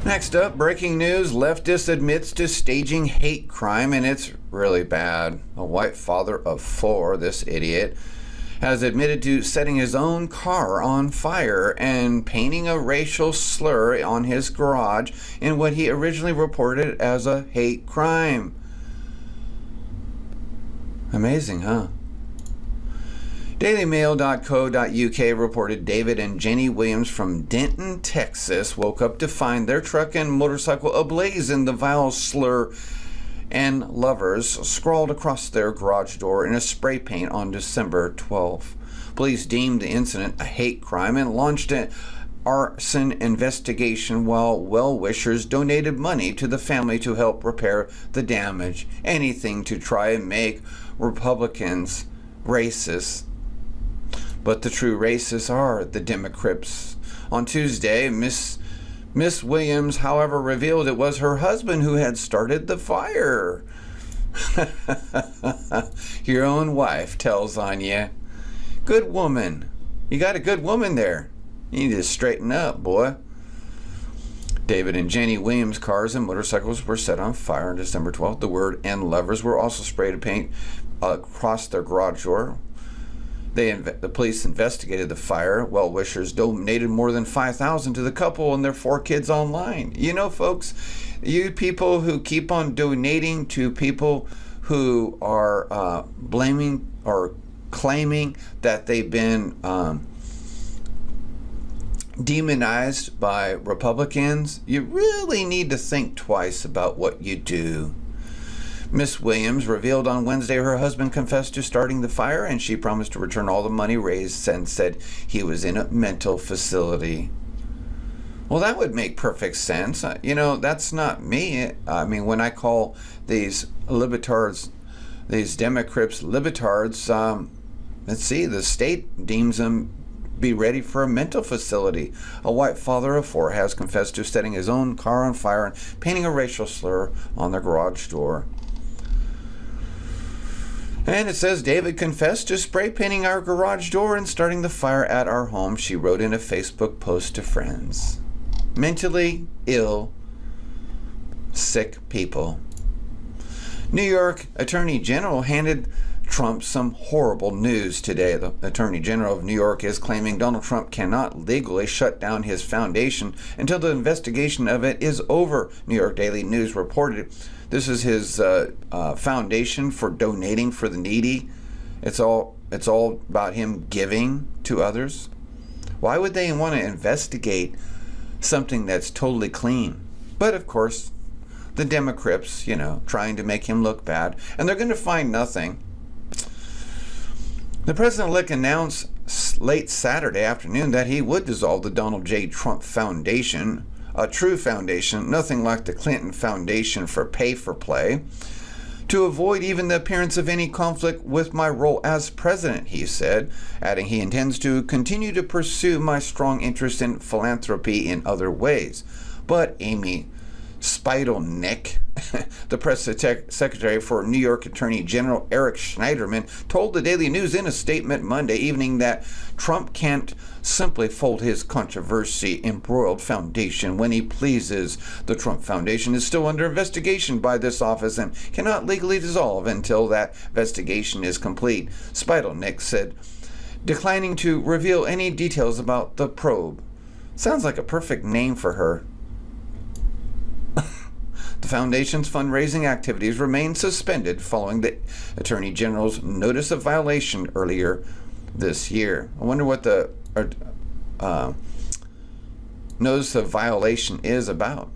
Next up, breaking news. Leftist admits to staging hate crime, and it's really bad. A white father of 4, this idiot, has admitted to setting his own car on fire and painting a racial slur on his garage in what he originally reported as a hate crime. Amazing, huh? DailyMail.co.uk reported David and Jenny Williams from Denton, Texas, woke up to find their truck and motorcycle ablaze in the vile slur and lovers scrawled across their garage door in a spray paint on December 12th. Police deemed the incident a hate crime and launched an arson investigation while well-wishers donated money to the family to help repair the damage. Anything to try and make Republicans racist. But the true racists are the Democrats. On Tuesday, Miss Williams, however, revealed it was her husband who had started the fire. Your own wife tells on you. Good woman. You got a good woman there. You need to straighten up, boy. David and Jenny Williams' cars and motorcycles were set on fire on December 12th. The word "and lovers" were also sprayed to paint across their garage door. The police investigated the fire. Well-wishers donated more than $5,000 to the couple and their 4 kids online. You know, folks, you people who keep on donating to people who are blaming or claiming that they've been demonized by Republicans, you really need to think twice about what you do. Miss Williams revealed on Wednesday her husband confessed to starting the fire, and she promised to return all the money raised and said he was in a mental facility. Well, that would make perfect sense. You know, that's not me. I mean, when I call these libertards, these Democrats libertards, let's see, the state deems them be ready for a mental facility. A white father of 4 has confessed to setting his own car on fire and painting a racial slur on their garage door. And it says, David confessed to spray painting our garage door and starting the fire at our home, she wrote in a Facebook post to friends. Mentally ill, sick people. New York Attorney General handed Trump some horrible news today. The Attorney General of New York is claiming Donald Trump cannot legally shut down his foundation until the investigation of it is over, New York Daily News reported. This is his foundation for donating for the needy. It's all about him giving to others. Why would they want to investigate something that's totally clean? But of course, the Democrats, trying to make him look bad, and they're going to find nothing. The president-elect announced late Saturday afternoon that he would dissolve the Donald J. Trump Foundation, a true foundation, nothing like the Clinton Foundation for pay-for-play, to avoid even the appearance of any conflict with my role as president, he said, adding he intends to continue to pursue my strong interest in philanthropy in other ways. But Amy Spidolnik, the press secretary for New York Attorney General Eric Schneiderman, told the Daily News in a statement Monday evening that Trump can't simply fold his controversy-embroiled foundation when he pleases. The Trump Foundation is still under investigation by this office and cannot legally dissolve until that investigation is complete, Spidolnik said, declining to reveal any details about the probe. Sounds like a perfect name for her. The foundation's fundraising activities remain suspended following the Attorney General's notice of violation earlier this year. I wonder what the notice of violation is about.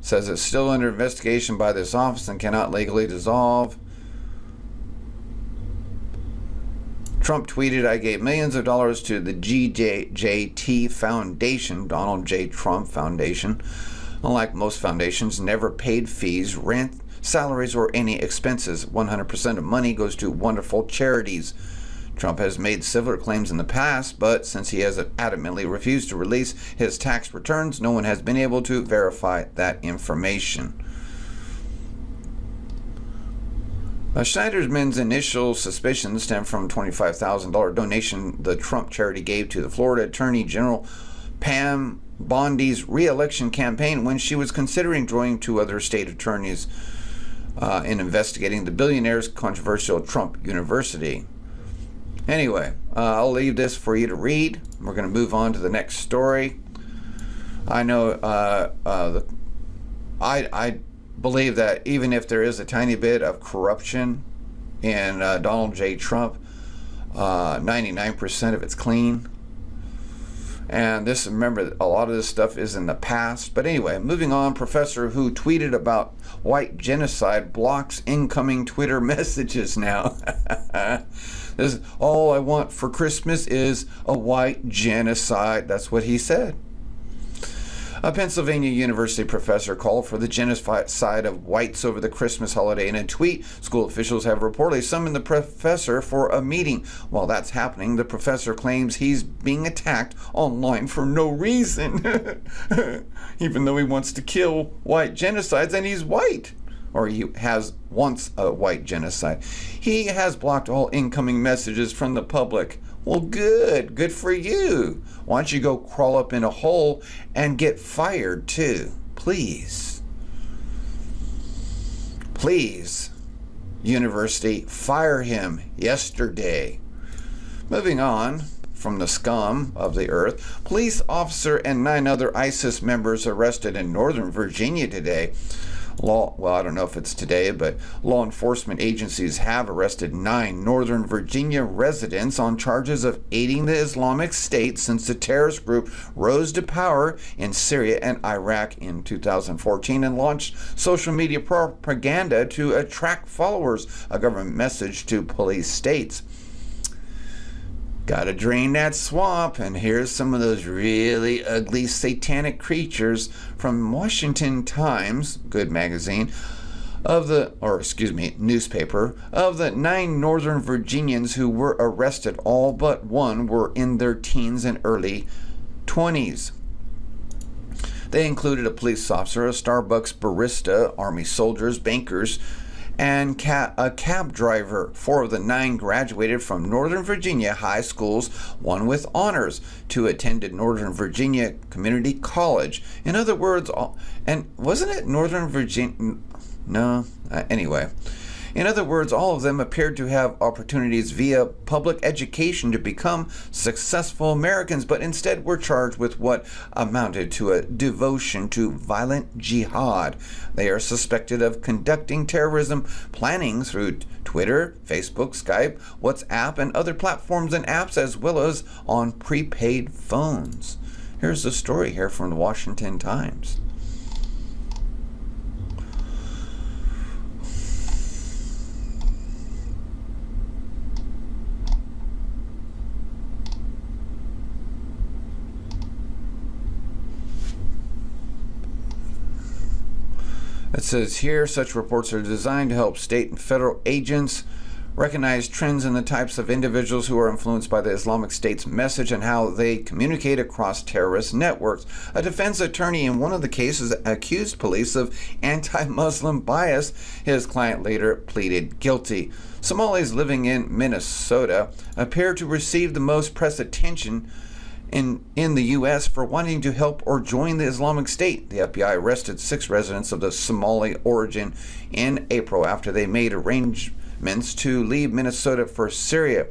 Says it's still under investigation by this office and cannot legally dissolve. Trump tweeted, I gave millions of dollars to the GJT Foundation, Donald J. Trump Foundation. Unlike most foundations, never paid fees, rent, salaries, or any expenses. 100% of money goes to wonderful charities. Trump has made similar claims in the past, but since he has adamantly refused to release his tax returns, no one has been able to verify that information. Schneiderman's initial suspicions stem from a $25,000 donation the Trump charity gave to the Florida Attorney General Pam Bondi's re-election campaign when she was considering joining two other state attorneys in investigating the billionaire's controversial Trump University. Anyway, I'll leave this for you to read. We're going to move on to the next story. I know I believe that even if there is a tiny bit of corruption in Donald J. Trump, 99% of it's clean. And this, remember, a lot of this stuff is in the past. But anyway, moving on, professor who tweeted about white genocide blocks incoming Twitter messages now. This is, all I want for Christmas is a white genocide. That's what he said. A Pennsylvania University professor called for the genocide of whites over the Christmas holiday. In a tweet, school officials have reportedly summoned the professor for a meeting. While that's happening, the professor claims he's being attacked online for no reason, even though he wants to kill white genocides, and he's white. Or he has once a white genocide. He has blocked all incoming messages from the public. Well, good for you. Why don't you go crawl up in a hole and get fired too? Please, university, fire him yesterday. Moving on from the scum of the earth, police officer and 9 other ISIS members arrested in Northern Virginia today. I don't know if it's today, but law enforcement agencies have arrested 9 Northern Virginia residents on charges of aiding the Islamic State since the terrorist group rose to power in Syria and Iraq in 2014 and launched social media propaganda to attract followers, a government message to police states. Gotta drain that swamp, and here's some of those really ugly satanic creatures from Washington Times, good magazine, newspaper, of the 9 Northern Virginians who were arrested. All but one were in their teens and early 20s. They included a police officer, a Starbucks barista, Army soldiers, bankers, and a cab driver. 4 of the 9 graduated from Northern Virginia high schools, 1 with honors. 2 attended Northern Virginia Community College. In other words, and wasn't it Northern Virginia? No. Anyway. In other words, all of them appeared to have opportunities via public education to become successful Americans, but instead were charged with what amounted to a devotion to violent jihad. They are suspected of conducting terrorism planning through Twitter, Facebook, Skype, WhatsApp, and other platforms and apps, as well as on prepaid phones. Here's the story here from the Washington Times. It says here, such reports are designed to help state and federal agents recognize trends in the types of individuals who are influenced by the Islamic State's message and how they communicate across terrorist networks. A defense attorney in one of the cases accused police of anti-Muslim bias. His client later pleaded guilty. Somalis living in Minnesota appear to receive the most press attention in the U.S. for wanting to help or join the Islamic State. The FBI arrested 6 residents of the Somali origin in April after they made arrangements to leave Minnesota for Syria.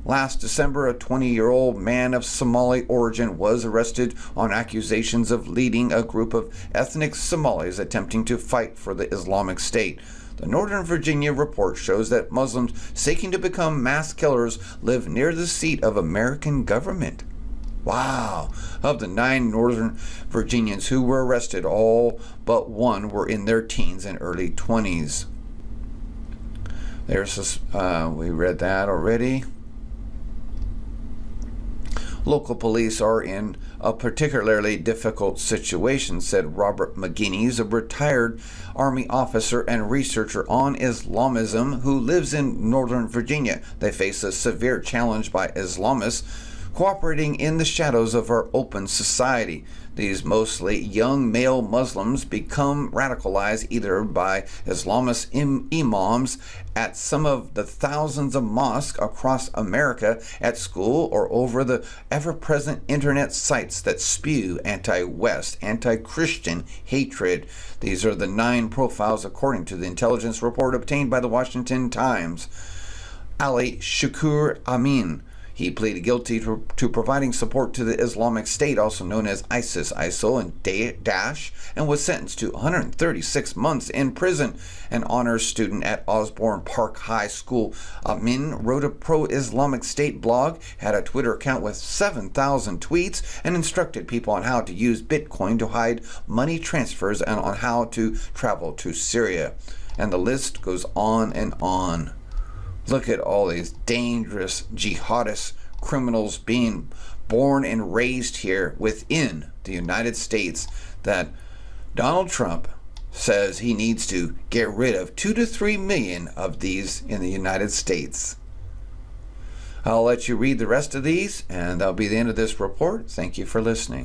Last December, a 20-year-old man of Somali origin was arrested on accusations of leading a group of ethnic Somalis attempting to fight for the Islamic State. The Northern Virginia report shows that Muslims seeking to become mass killers live near the seat of American government. Wow. Of the 9 Northern Virginians who were arrested, all but 1 were in their teens and early 20s. We read that already. Local police are in a particularly difficult situation, said Robert McGinney, a retired Army officer and researcher on Islamism who lives in Northern Virginia. They face a severe challenge by Islamists cooperating in the shadows of our open society. These mostly young male Muslims become radicalized either by Islamist imams at some of the thousands of mosques across America, at school, or over the ever-present internet sites that spew anti-West, anti-Christian hatred. These are the 9 profiles according to the intelligence report obtained by the Washington Times. Ali Shakur Amin. He pleaded guilty to providing support to the Islamic State, also known as ISIS, ISIL, and Daesh, and was sentenced to 136 months in prison. An honors student at Osborne Park High School, Amin wrote a pro-Islamic State blog, had a Twitter account with 7,000 tweets, and instructed people on how to use Bitcoin to hide money transfers and on how to travel to Syria. And the list goes on and on. Look at all these dangerous jihadist criminals being born and raised here within the United States that Donald Trump says he needs to get rid of 2 to 3 million of these in the United States. I'll let you read the rest of these, and that'll be the end of this report. Thank you for listening.